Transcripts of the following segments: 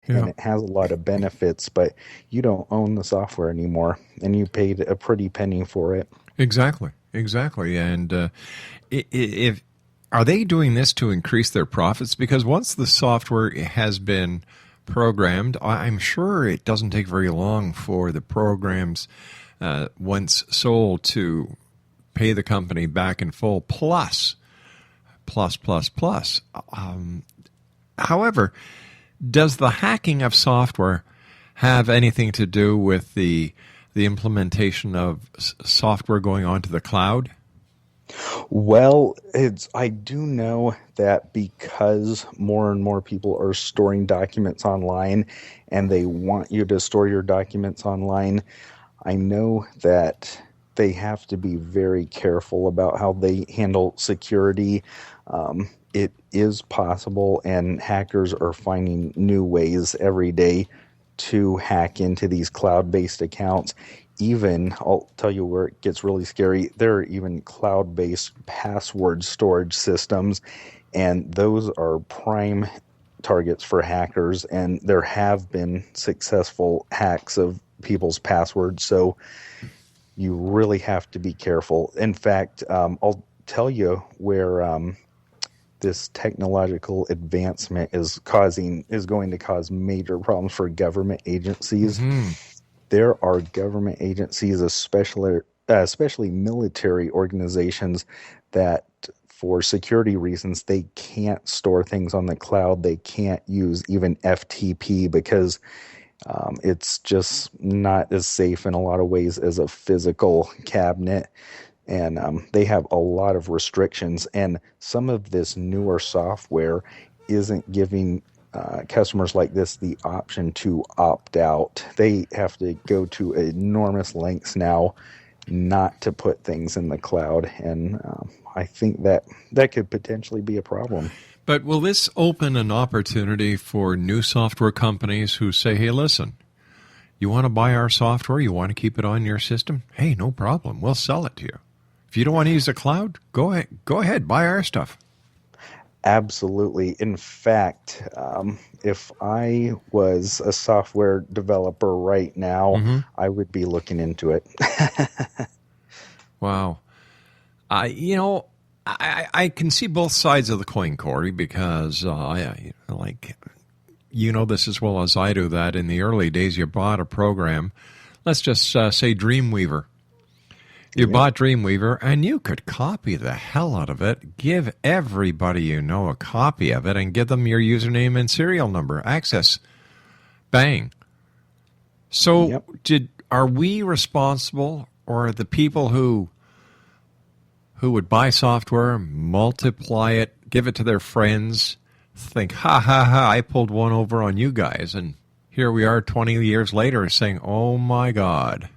Yeah. and it has a lot of benefits, but you don't own the software anymore, and you paid a pretty penny for it. Exactly. Exactly. And if are they doing this to increase their profits? Because once the software has been programmed, I'm sure it doesn't take very long for the programs, once sold, to pay the company back in full, plus, plus, plus, plus. However, does the hacking of software have anything to do with the implementation of software going onto the cloud? Well, I do know that because more and more people are storing documents online and they want you to store your documents online, I know that they have to be very careful about how they handle security. It is possible, and hackers are finding new ways every day to hack into these cloud-based accounts. Even, I'll tell you where it gets really scary, there are even cloud-based password storage systems, and those are prime targets for hackers, and there have been successful hacks of people's passwords, so you really have to be careful. In fact, I'll tell you where this technological advancement is going to cause major problems for government agencies. Mm-hmm. There are government agencies, especially military organizations, that for security reasons they can't store things on the cloud. They can't use even FTP because it's just not as safe in a lot of ways as a physical cabinet. And they have a lot of restrictions. And some of this newer software isn't giving customers like this the option to opt out. They have to go to enormous lengths now not to put things in the cloud. And I think that could potentially be a problem. But will this open an opportunity for new software companies who say, hey, listen, you want to buy our software? You want to keep it on your system? Hey, no problem. We'll sell it to you. If you don't want to use the cloud, go ahead, buy our stuff. Absolutely. In fact, if I was a software developer right now, I would be looking into it. Wow. I can see both sides of the coin, Corey, because you know this as well as I do, that in the early days you bought a program, let's just say Dreamweaver. You bought Dreamweaver, and you could copy the hell out of it, give everybody you know a copy of it, and give them your username and serial number. Access. Bang. So are we responsible, or the people who would buy software, multiply it, give it to their friends, think, ha, ha, ha, I pulled one over on you guys, and here we are 20 years later saying, oh, my God.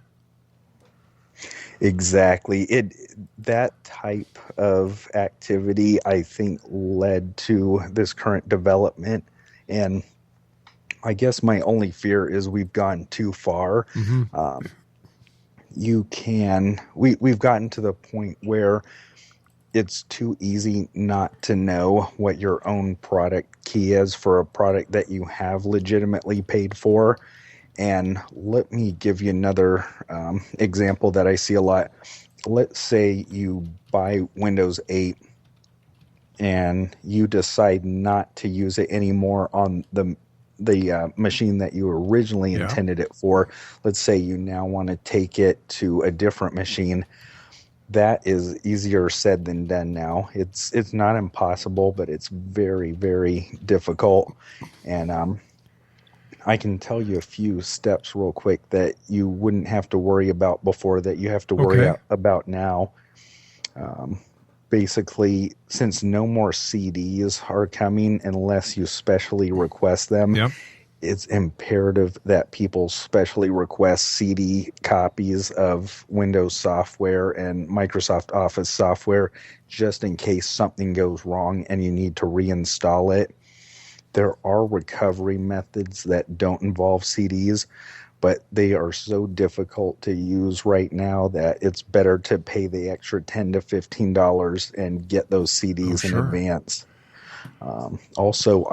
Exactly. That type of activity, I think, led to this current development. And I guess my only fear is we've gone too far. Mm-hmm. We've gotten to the point where it's too easy not to know what your own product key is for a product that you have legitimately paid for. And let me give you another example that I see a lot. Let's say you buy Windows 8 and you decide not to use it anymore on the machine that you originally intended it for. Let's say you now want to take it to a different machine. That is easier said than done now. It's not impossible, but it's very, very difficult. And I can tell you a few steps real quick that you wouldn't have to worry about before that you have to worry about now. Basically, since no more CDs are coming unless you specially request them, it's imperative that people specially request CD copies of Windows software and Microsoft Office software just in case something goes wrong and you need to reinstall it. There are recovery methods that don't involve CDs, but they are so difficult to use right now that it's better to pay the extra $10 to $15 and get those CDs in advance. Also,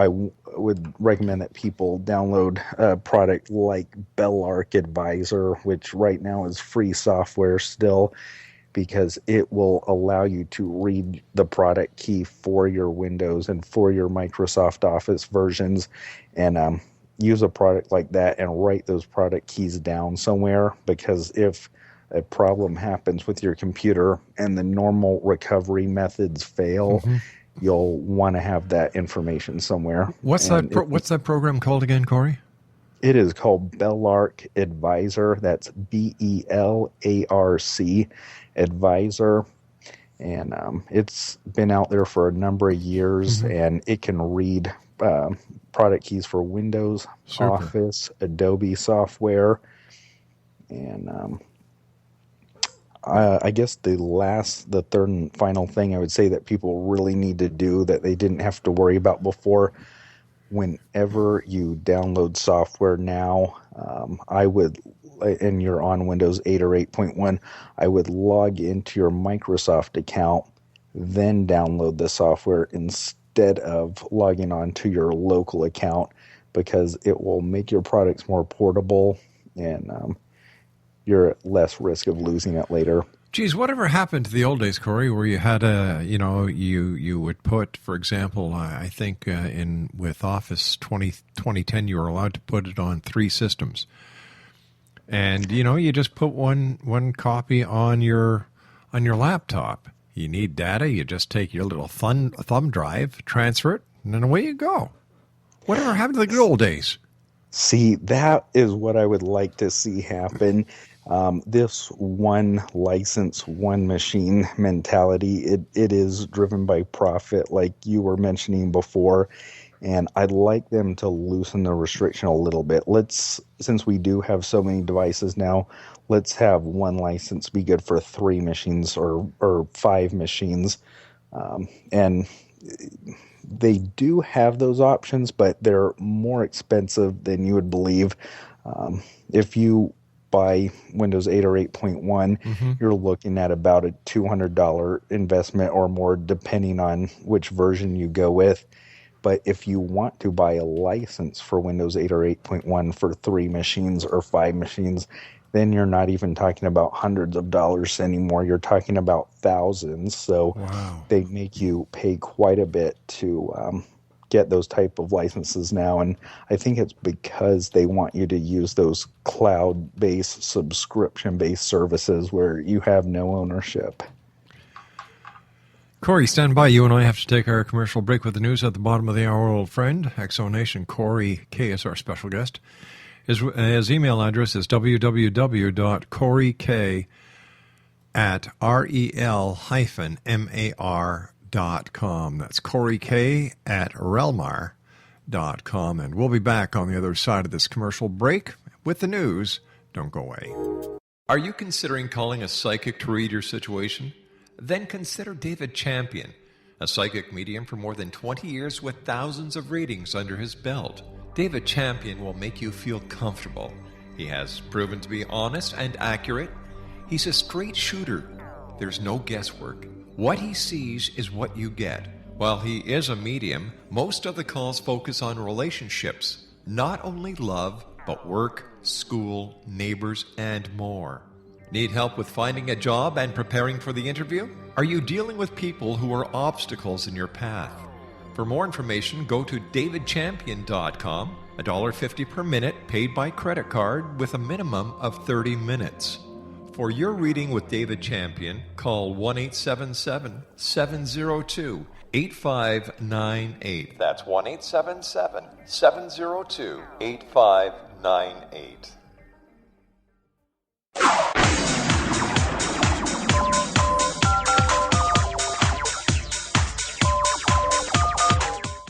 would recommend that people download a product like Bellark Advisor, which right now is free software still, because it will allow you to read the product key for your Windows and for your Microsoft Office versions, and use a product like that and write those product keys down somewhere, because if a problem happens with your computer and the normal recovery methods fail, you'll want to have that information somewhere. What's that program called again, Corey? It is called Bellark Advisor. That's Belarc Advisor. And it's been out there for a number of years, and it can read product keys for Windows, Super. Office, Adobe software. And I guess the third and final thing I would say that people really need to do that they didn't have to worry about before, whenever you download software now, and you're on Windows 8 or 8.1, I would log into your Microsoft account, then download the software instead of logging on to your local account, because it will make your products more portable, and you're at less risk of losing it later. Geez, whatever happened to the old days, Corey, where you had you would put, for example, I think with Office 2010, you were allowed to put it on 3 systems. And, you just put one copy on your laptop. You need data, you just take your little thumb drive, transfer it, and then away you go. Whatever happened to the good old days? See, that is what I would like to see happen. This one license, one machine mentality, it is driven by profit, like you were mentioning before, and I'd like them to loosen the restriction a little bit. Since we do have so many devices now, let's have one license be good for 3 machines or 5 machines, and they do have those options, but they're more expensive than you would believe. If you buy Windows 8 or 8.1, you're looking at about a $200 investment or more, depending on which version you go with. But if you want to buy a license for Windows 8 or 8.1 for 3 machines or 5 machines, then you're not even talking about hundreds of dollars anymore. You're talking about thousands. So wow. They make you pay quite a bit to get those type of licenses now. And I think it's because they want you to use those cloud-based, subscription-based services where you have no ownership. Corey, stand by. You and I have to take our commercial break with the news at the bottom of the hour, old friend. Exonation Corey K is our special guest. His email address is www.coreyk@rel-mar.com. That's coreyk@relmar.com. And we'll be back on the other side of this commercial break with the news. Don't go away. Are you considering calling a psychic to read your situation? Then consider David Champion, a psychic medium for more than 20 years with thousands of readings under his belt. David Champion will make you feel comfortable. He has proven to be honest and accurate. He's a straight shooter. There's no guesswork. What he sees is what you get. While he is a medium, most of the calls focus on relationships, not only love, but work, school, neighbors, and more. Need help with finding a job and preparing for the interview? Are you dealing with people who are obstacles in your path? For more information, go to davidchampion.com, $1.50 per minute paid by credit card with a minimum of 30 minutes. For your reading with David Champion, call 1-877-702-8598. That's 1-877-702-8598.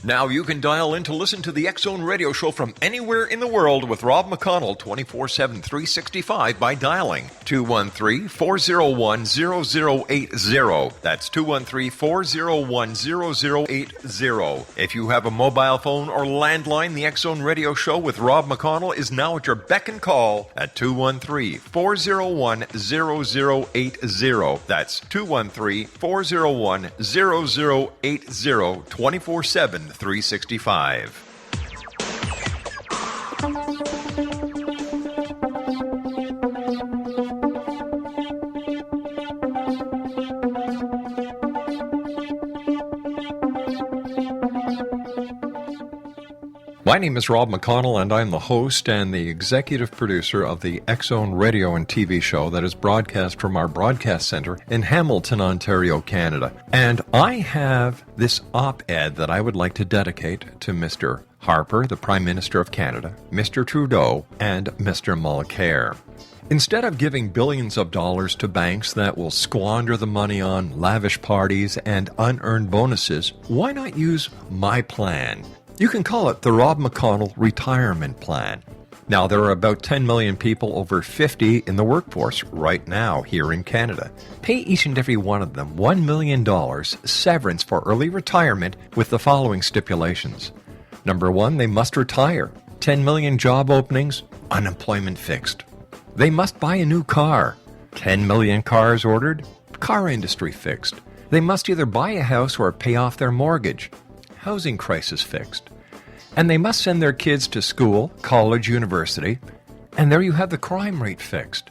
Now you can dial in to listen to the X-Zone Radio Show from anywhere in the world with Rob McConnell 24/7, 365 by dialing 213-401-0080. That's 213-401-0080. If you have a mobile phone or landline, the X-Zone Radio Show with Rob McConnell is now at your beck and call at 213-401-0080. That's 213-401-0080, 24/7, 365. My name is Rob McConnell, and I'm the host and the executive producer of the X-Zone Radio and TV show that is broadcast from our broadcast center in Hamilton, Ontario, Canada. And I have this op-ed that I would like to dedicate to Mr. Harper, the Prime Minister of Canada, Mr. Trudeau, and Mr. Mulcair. Instead of giving billions of dollars to banks that will squander the money on lavish parties and unearned bonuses, why not use my plan? You can call it the Rob McConnell Retirement Plan. Now, there are about 10 million people over 50 in the workforce right now here in Canada. Pay each and every one of them $1 million severance for early retirement with the following stipulations. Number one, they must retire. 10 million job openings, unemployment fixed. They must buy a new car. 10 million cars ordered, car industry fixed. They must either buy a house or pay off their mortgage. Housing crisis fixed. And they must send their kids to school, college, university, and there you have the crime rate fixed.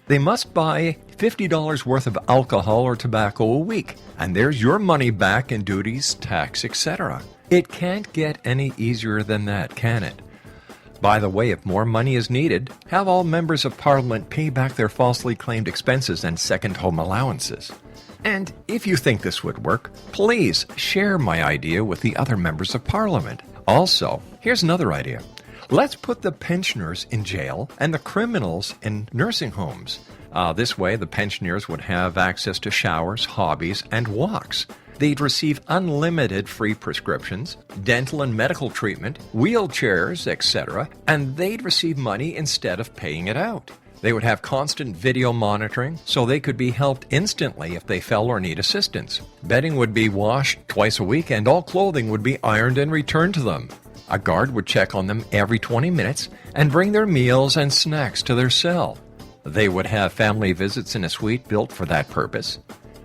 They must buy $50 worth of alcohol or tobacco a week, and there's your money back in duties, tax, etc. It can't get any easier than that, can it? By the way, if more money is needed, have all members of Parliament pay back their falsely claimed expenses and second home allowances. And if you think this would work, please share my idea with the other members of Parliament. Also, here's another idea. Let's put the pensioners in jail and the criminals in nursing homes. This way, the pensioners would have access to showers, hobbies, and walks. They'd receive unlimited free prescriptions, dental and medical treatment, wheelchairs, etc., and they'd receive money instead of paying it out. They would have constant video monitoring, so they could be helped instantly if they fell or need assistance. Bedding would be washed twice a week, and all clothing would be ironed and returned to them. A guard would check on them every 20 minutes and bring their meals and snacks to their cell. They would have family visits in a suite built for that purpose.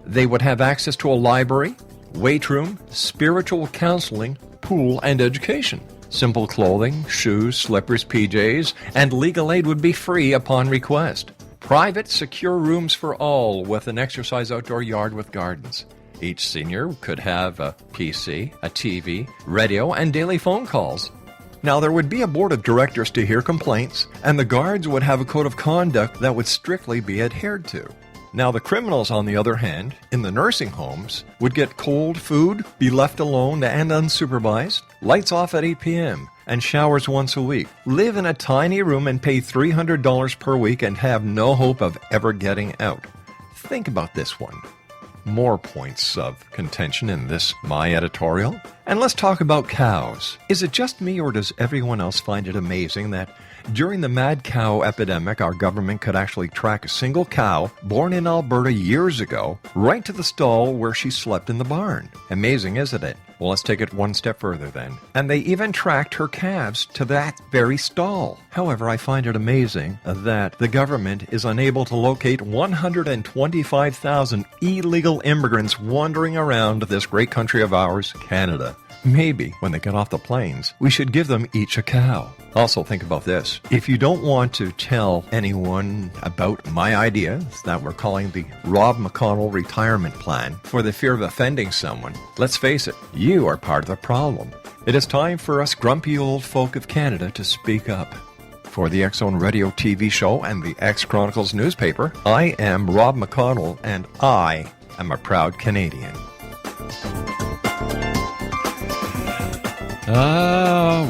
They would have access to a library, weight room, spiritual counseling, pool, and education. Simple clothing, shoes, slippers, PJs, and legal aid would be free upon request. Private, secure rooms for all with an exercise outdoor yard with gardens. Each senior could have a PC, a TV, radio, and daily phone calls. Now, there would be a board of directors to hear complaints, and the guards would have a code of conduct that would strictly be adhered to. Now, the criminals, on the other hand, in the nursing homes, would get cold food, be left alone and unsupervised, lights off at 8 p.m., and showers once a week, live in a tiny room and pay $300 per week and have no hope of ever getting out. Think about this one. More points of contention in this my editorial. And let's talk about cows. Is it just me, or does everyone else find it amazing that during the mad cow epidemic, our government could actually track a single cow born in Alberta years ago right to the stall where she slept in the barn? Amazing, isn't it? Well, let's take it one step further then. And they even tracked her calves to that very stall. However, I find it amazing that the government is unable to locate 125,000 illegal immigrants wandering around this great country of ours, Canada. Maybe, when they get off the planes, we should give them each a cow. Also, think about this. If you don't want to tell anyone about my ideas that we're calling the Rob McConnell Retirement Plan for the fear of offending someone, let's face it, you are part of the problem. It is time for us grumpy old folk of Canada to speak up. For the X-Zone Radio TV show and the X-Chronicles newspaper, I am Rob McConnell, and I am a proud Canadian.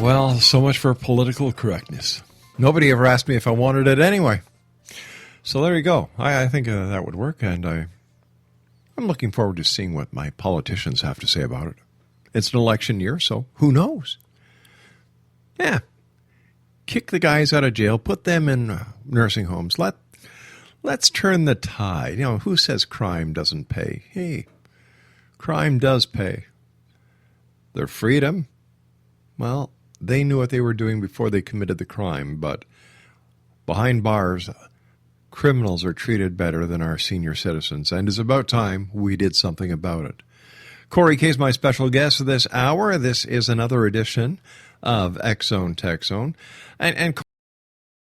Well, so much for political correctness. Nobody ever asked me if I wanted it anyway. So there you go. I think that would work, and I'm looking forward to seeing what my politicians have to say about it. It's an election year, so who knows? Yeah. Kick the guys out of jail, put them in nursing homes. Let's turn the tide. You know, who says crime doesn't pay? Hey, crime does pay. Their freedom, well, they knew what they were doing before they committed the crime, but behind bars, criminals are treated better than our senior citizens, and it's about time we did something about it. Corey K is my special guest this hour. This is another edition of X Zone Tech Zone. And